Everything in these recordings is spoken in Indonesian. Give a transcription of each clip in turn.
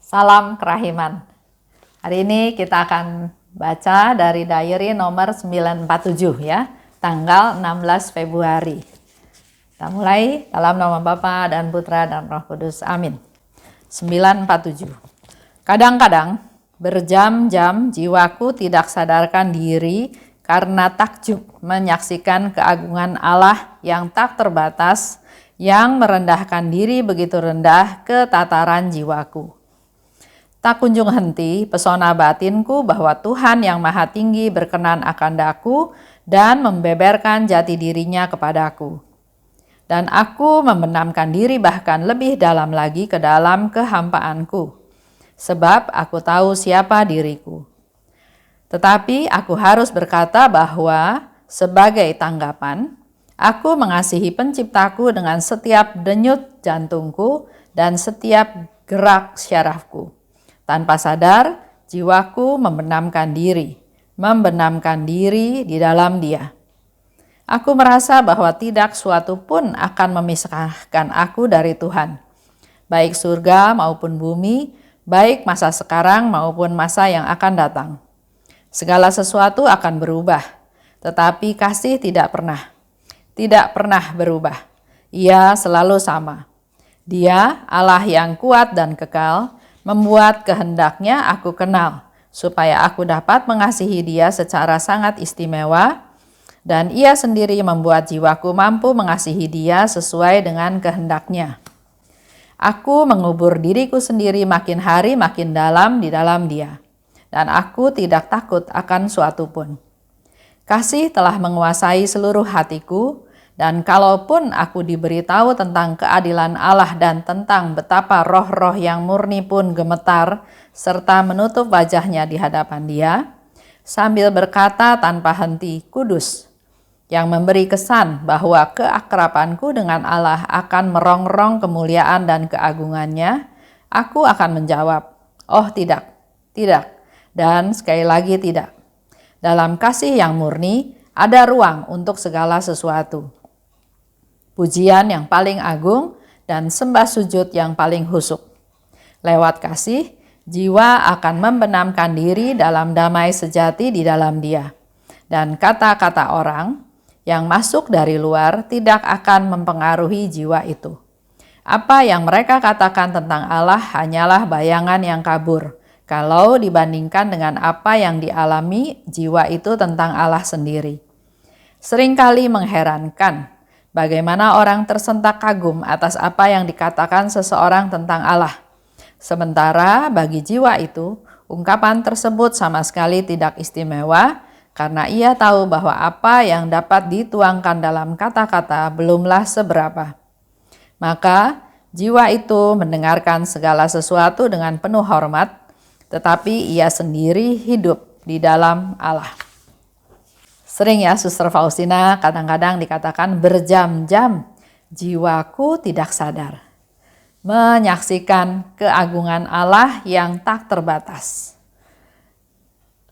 Salam kerahiman. Hari ini kita akan baca dari diary nomor 947 ya, tanggal 16 Februari. Kita mulai dalam nama Bapa dan Putra dan Roh Kudus. Amin. 947. Kadang-kadang berjam-jam jiwaku tidak sadarkan diri karena takjub menyaksikan keagungan Allah yang tak terbatas, yang merendahkan diri begitu rendah ke tataran jiwaku. Tak kunjung henti pesona batinku bahwa Tuhan yang Maha Tinggi berkenan akan daku dan membeberkan jati dirinya kepadaku. Dan aku membenamkan diri bahkan lebih dalam lagi ke dalam kehampaanku, sebab aku tahu siapa diriku. Tetapi aku harus berkata bahwa sebagai tanggapan, aku mengasihi penciptaku dengan setiap denyut jantungku dan setiap gerak syarafku. Tanpa sadar, jiwaku membenamkan diri di dalam Dia. Aku merasa bahwa tidak suatu pun akan memisahkan aku dari Tuhan, baik surga maupun bumi, baik masa sekarang maupun masa yang akan datang. Segala sesuatu akan berubah, tetapi kasih tidak pernah berubah. Ia selalu sama. Dia Allah yang kuat dan kekal, membuat kehendaknya aku kenal, supaya aku dapat mengasihi Dia secara sangat istimewa, dan Ia sendiri membuat jiwaku mampu mengasihi Dia sesuai dengan kehendaknya. Aku mengubur diriku sendiri makin hari makin dalam di dalam Dia, dan aku tidak takut akan suatu pun. Kasih telah menguasai seluruh hatiku, dan kalaupun aku diberitahu tentang keadilan Allah dan tentang betapa roh-roh yang murni pun gemetar, serta menutup wajahnya di hadapan Dia, sambil berkata tanpa henti, "Kudus," yang memberi kesan bahwa keakrabanku dengan Allah akan merongrong kemuliaan dan keagungannya, aku akan menjawab, "Oh tidak, tidak, dan sekali lagi tidak." Dalam kasih yang murni, ada ruang untuk segala sesuatu. Pujian yang paling agung dan sembah sujud yang paling husuk. Lewat kasih, jiwa akan membenamkan diri dalam damai sejati di dalam Dia. Dan kata-kata orang yang masuk dari luar tidak akan mempengaruhi jiwa itu. Apa yang mereka katakan tentang Allah hanyalah bayangan yang kabur, kalau dibandingkan dengan apa yang dialami jiwa itu tentang Allah sendiri. Seringkali mengherankan bagaimana orang tersentak kagum atas apa yang dikatakan seseorang tentang Allah. Sementara bagi jiwa itu, ungkapan tersebut sama sekali tidak istimewa, karena ia tahu bahwa apa yang dapat dituangkan dalam kata-kata belumlah seberapa. Maka jiwa itu mendengarkan segala sesuatu dengan penuh hormat, tetapi ia sendiri hidup di dalam Allah. Sering ya Suster Faustina kadang-kadang dikatakan berjam-jam jiwaku tidak sadar, menyaksikan keagungan Allah yang tak terbatas.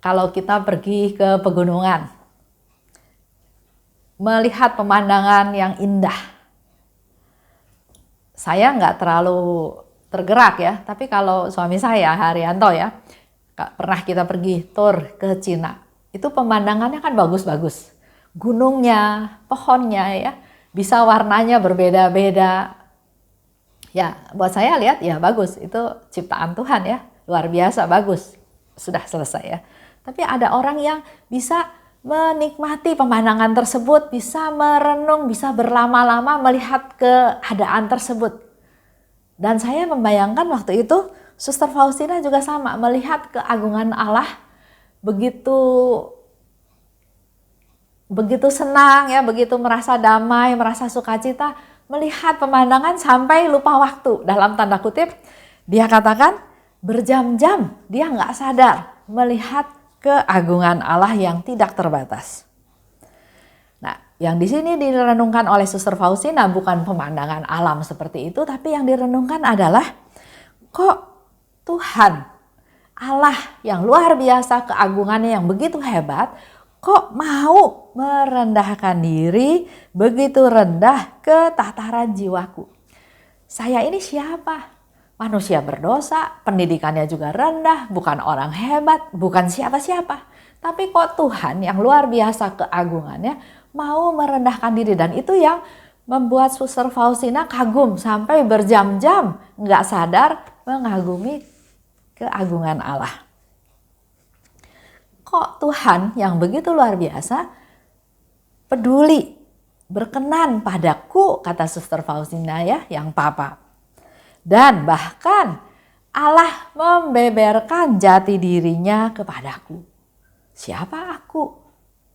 Kalau kita pergi ke pegunungan, melihat pemandangan yang indah, saya nggak terlalu tergerak ya, tapi kalau suami saya, Haryanto ya, pernah kita pergi tour ke Cina, itu pemandangannya kan bagus-bagus. Gunungnya, pohonnya ya, bisa warnanya berbeda-beda. Ya, buat saya lihat ya bagus, itu ciptaan Tuhan ya, luar biasa bagus. Sudah selesai ya. Tapi ada orang yang bisa menikmati pemandangan tersebut, bisa merenung, bisa berlama-lama melihat keadaan tersebut. Dan saya membayangkan waktu itu Suster Faustina juga sama, melihat keagungan Allah, begitu senang ya, begitu merasa damai, merasa sukacita, melihat pemandangan sampai lupa waktu. Dalam tanda kutip, dia katakan berjam-jam dia nggak sadar melihat keagungan Allah yang tidak terbatas. Nah, yang di sini direnungkan oleh Suster Faustina bukan pemandangan alam seperti itu, tapi yang direnungkan adalah kok Tuhan, Allah yang luar biasa keagungannya yang begitu hebat, kok mau merendahkan diri begitu rendah ke tataran jiwaku. Saya ini siapa? manusia berdosa, pendidikannya juga rendah, bukan orang hebat, bukan siapa-siapa. Tapi kok Tuhan yang luar biasa keagungannya mau merendahkan diri, dan itu yang membuat Suster Faustina kagum sampai berjam-jam nggak sadar mengagumi keagungan Allah. Kok Tuhan yang begitu luar biasa peduli, berkenan padaku, kata Suster Faustina ya, yang papa. Dan bahkan Allah membeberkan jati dirinya kepadaku. Siapa aku?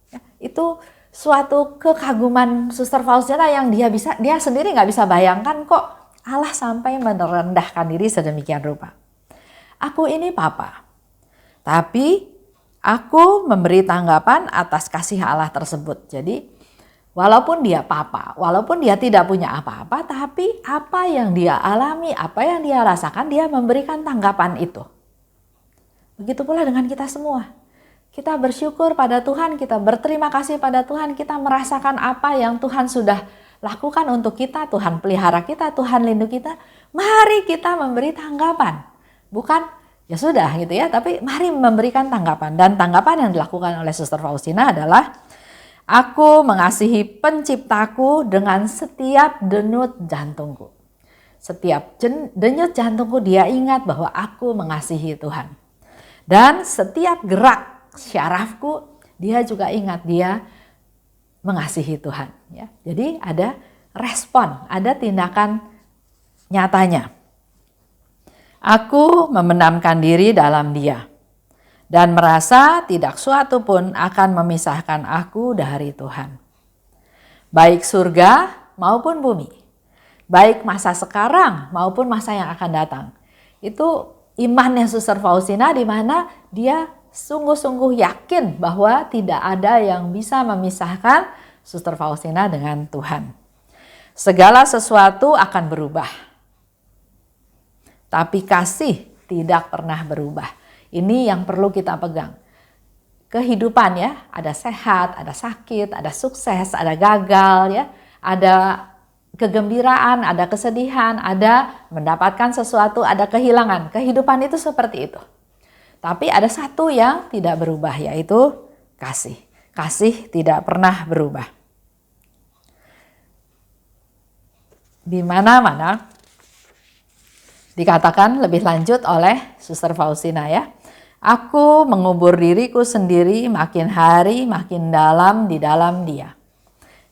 Ya, itu suatu kekaguman Suster Faustina yang dia sendiri nggak bisa bayangkan kok Allah sampai merendahkan diri sedemikian rupa. Aku ini papa, tapi aku memberi tanggapan atas kasih Allah tersebut. Jadi walaupun dia papa, walaupun dia tidak punya apa-apa, tapi apa yang dia alami, apa yang dia rasakan, dia memberikan tanggapan itu. Begitu pula dengan kita semua. Kita bersyukur pada Tuhan, kita berterima kasih pada Tuhan, kita merasakan apa yang Tuhan sudah lakukan untuk kita, Tuhan pelihara kita, Tuhan lindungi kita. Mari kita memberi tanggapan. Bukan ya sudah gitu ya, tapi mari memberikan tanggapan. Dan tanggapan yang dilakukan oleh Suster Faustina adalah, aku mengasihi penciptaku dengan setiap denyut jantungku. Setiap denyut jantungku dia ingat bahwa aku mengasihi Tuhan. Dan setiap gerak syarafku dia juga ingat dia mengasihi Tuhan. Ya. Jadi ada respon, ada tindakan nyatanya. Aku memendamkan diri dalam dia dan merasa tidak suatu pun akan memisahkan aku dari Tuhan. Baik surga maupun bumi, baik masa sekarang maupun masa yang akan datang. Itu imannya Suster Faustina, di mana dia sungguh-sungguh yakin bahwa tidak ada yang bisa memisahkan Suster Faustina dengan Tuhan. Segala sesuatu akan berubah, tapi kasih tidak pernah berubah. Ini yang perlu kita pegang. Kehidupan ya, ada sehat, ada sakit, ada sukses, ada gagal ya, ada kegembiraan, ada kesedihan, ada mendapatkan sesuatu, ada kehilangan. Kehidupan itu seperti itu. Tapi ada satu yang tidak berubah, yaitu kasih. Kasih tidak pernah berubah. Di mana-mana dikatakan lebih lanjut oleh Suster Faustina ya. Aku mengubur diriku sendiri makin hari makin dalam di dalam dia.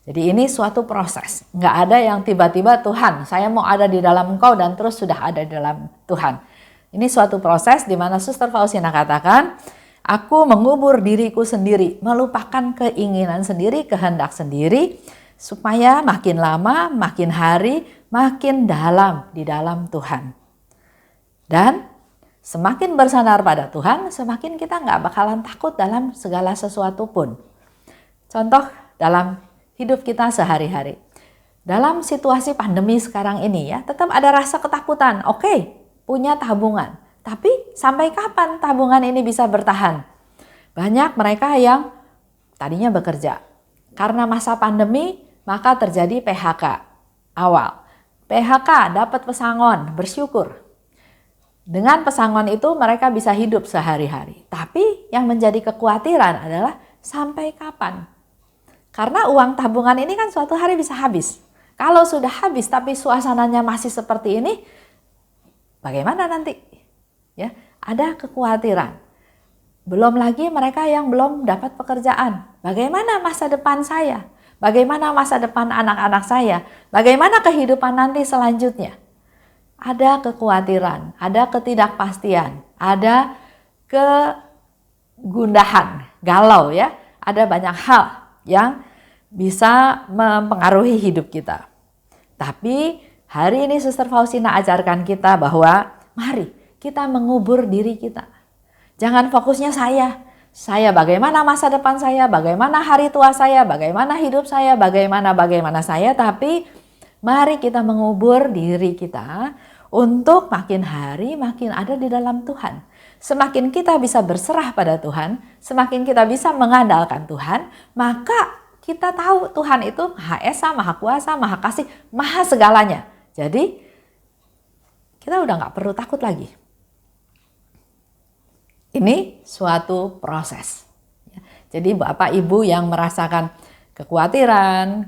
Jadi ini suatu proses. Nggak ada yang tiba-tiba Tuhan, saya mau ada di dalam engkau dan terus sudah ada di dalam Tuhan. Ini suatu proses di mana Suster Faustina katakan, aku mengubur diriku sendiri, melupakan keinginan sendiri, kehendak sendiri, supaya makin lama, makin hari, makin dalam di dalam Tuhan. Dan semakin bersandar pada Tuhan, semakin kita nggak bakalan takut dalam segala sesuatu pun. Contoh dalam hidup kita sehari-hari. Dalam situasi pandemi sekarang ini ya, tetap ada rasa ketakutan. Oke, punya tabungan. Tapi sampai kapan tabungan ini bisa bertahan? Banyak mereka yang tadinya bekerja. Karena masa pandemi, maka terjadi PHK awal. PHK dapat pesangon, bersyukur. Dengan pesangon itu mereka bisa hidup sehari-hari. Tapi yang menjadi kekhawatiran adalah sampai kapan? Karena uang tabungan ini kan suatu hari bisa habis. Kalau sudah habis tapi suasananya masih seperti ini, bagaimana nanti? Ya, ada kekhawatiran. Belum lagi mereka yang belum dapat pekerjaan. Bagaimana masa depan saya? Bagaimana masa depan anak-anak saya? Bagaimana kehidupan nanti selanjutnya? Ada kekhawatiran, ada ketidakpastian, ada kegundahan, galau ya. Ada banyak hal yang bisa mempengaruhi hidup kita. Tapi hari ini Suster Faustina ajarkan kita bahwa mari kita mengubur diri kita. Jangan fokusnya saya bagaimana masa depan saya, bagaimana hari tua saya, bagaimana hidup saya, bagaimana saya. Tapi mari kita mengubur diri kita untuk makin hari makin ada di dalam Tuhan. Semakin kita bisa berserah pada Tuhan, semakin kita bisa mengandalkan Tuhan, maka kita tahu Tuhan itu Maha Esa, Maha Kuasa, Maha Kasih, Maha segalanya. Jadi kita udah nggak perlu takut lagi. Ini suatu proses. Jadi Bapak Ibu yang merasakan kekhawatiran,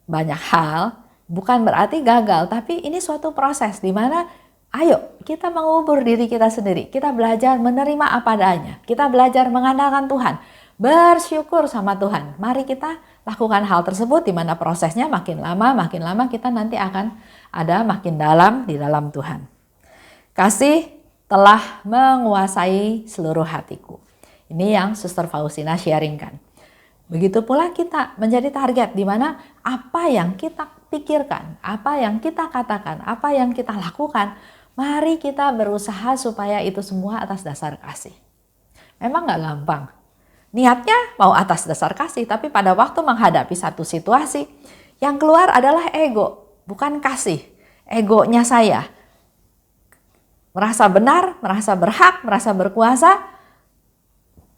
banyak hal, bukan berarti gagal, tapi ini suatu proses di mana ayo kita mengubur diri kita sendiri. Kita belajar menerima apa adanya. Kita belajar mengandalkan Tuhan. Bersyukur sama Tuhan. Mari kita lakukan hal tersebut di mana prosesnya makin lama kita nanti akan ada makin dalam di dalam Tuhan. Kasih telah menguasai seluruh hatiku. Ini yang Suster Faustina sharingkan. Begitu pula kita menjadi target di mana apa yang kita pikirkan, apa yang kita katakan, apa yang kita lakukan, mari kita berusaha supaya itu semua atas dasar kasih. Memang gak gampang. Niatnya mau atas dasar kasih, tapi pada waktu menghadapi satu situasi, yang keluar adalah ego, bukan kasih. Egonya saya. Merasa benar, merasa berhak, merasa berkuasa,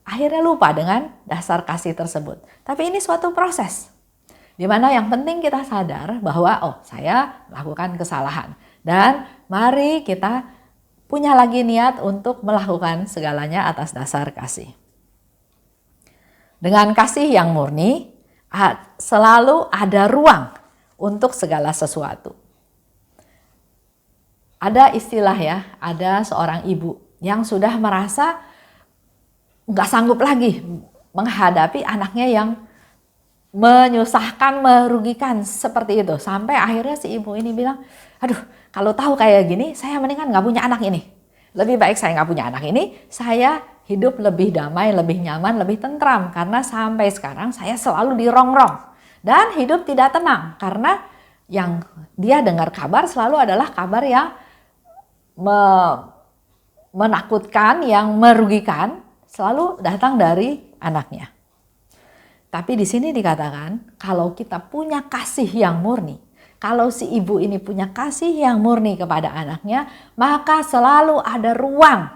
akhirnya lupa dengan dasar kasih tersebut. Tapi ini suatu proses, di mana yang penting kita sadar bahwa saya melakukan kesalahan. Dan mari kita punya lagi niat untuk melakukan segalanya atas dasar kasih. Dengan kasih yang murni, selalu ada ruang untuk segala sesuatu. Ada istilah ya, ada seorang ibu yang sudah merasa nggak sanggup lagi menghadapi anaknya yang menyusahkan, merugikan seperti itu. Sampai akhirnya si ibu ini bilang, aduh kalau tahu kayak gini saya mendingan nggak punya anak ini. Lebih baik saya nggak punya anak ini, saya hidup lebih damai, lebih nyaman, lebih tentram. Karena sampai sekarang saya selalu dirongrong. Dan hidup tidak tenang karena yang dia dengar kabar selalu adalah kabar yang menakutkan, yang merugikan, selalu datang dari anaknya. Tapi di sini dikatakan kalau kita punya kasih yang murni, kalau si ibu ini punya kasih yang murni kepada anaknya, maka selalu ada ruang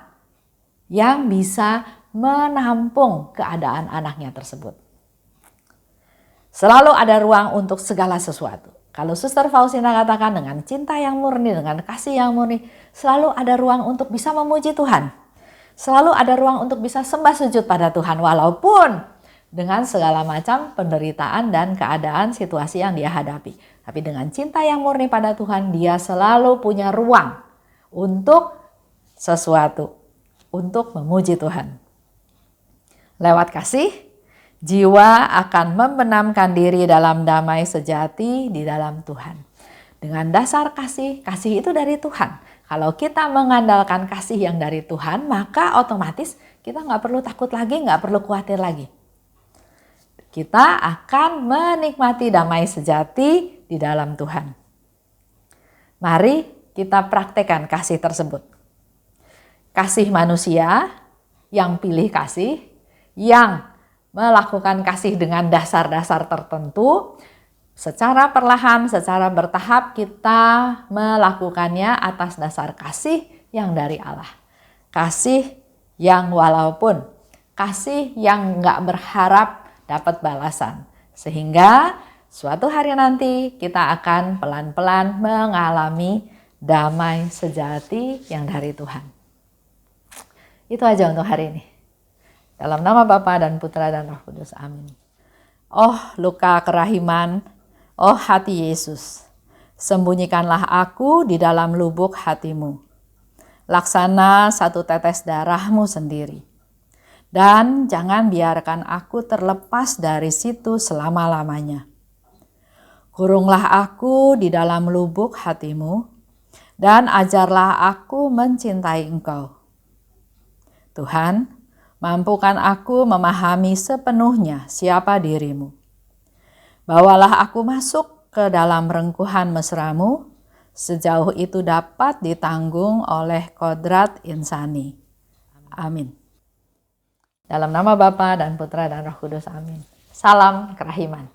yang bisa menampung keadaan anaknya tersebut. Selalu ada ruang untuk segala sesuatu. Kalau Suster Faustina katakan dengan cinta yang murni, dengan kasih yang murni, selalu ada ruang untuk bisa memuji Tuhan. Selalu ada ruang untuk bisa sembah sujud pada Tuhan walaupun dengan segala macam penderitaan dan keadaan situasi yang dia hadapi. Tapi dengan cinta yang murni pada Tuhan, dia selalu punya ruang untuk sesuatu, untuk memuji Tuhan. Lewat kasih, jiwa akan membenamkan diri dalam damai sejati di dalam Tuhan. Dengan dasar kasih, kasih itu dari Tuhan. Kalau kita mengandalkan kasih yang dari Tuhan, maka otomatis kita nggak perlu takut lagi, nggak perlu khawatir lagi. Kita akan menikmati damai sejati di dalam Tuhan. Mari kita praktekkan kasih tersebut. Kasih manusia yang pilih kasih, yang melakukan kasih dengan dasar-dasar tertentu, secara perlahan, secara bertahap kita melakukannya atas dasar kasih yang dari Allah. Kasih yang walaupun, kasih yang nggak berharap dapat balasan. Sehingga suatu hari nanti kita akan pelan-pelan mengalami damai sejati yang dari Tuhan. Itu aja untuk hari ini. Dalam nama Bapa dan Putra dan Roh Kudus. Amin. Oh luka kerahiman, oh hati Yesus, sembunyikanlah aku di dalam lubuk hatimu. Laksana satu tetes darahmu sendiri. Dan jangan biarkan aku terlepas dari situ selama-lamanya. Kurunglah aku di dalam lubuk hatimu, dan ajarlah aku mencintai Engkau. Tuhan, mampukan aku memahami sepenuhnya siapa dirimu. Bawalah aku masuk ke dalam rengkuhan mesramu, sejauh itu dapat ditanggung oleh kodrat insani. Amin. Dalam nama Bapa dan Putra dan Roh Kudus. Amin. Salam kerahiman.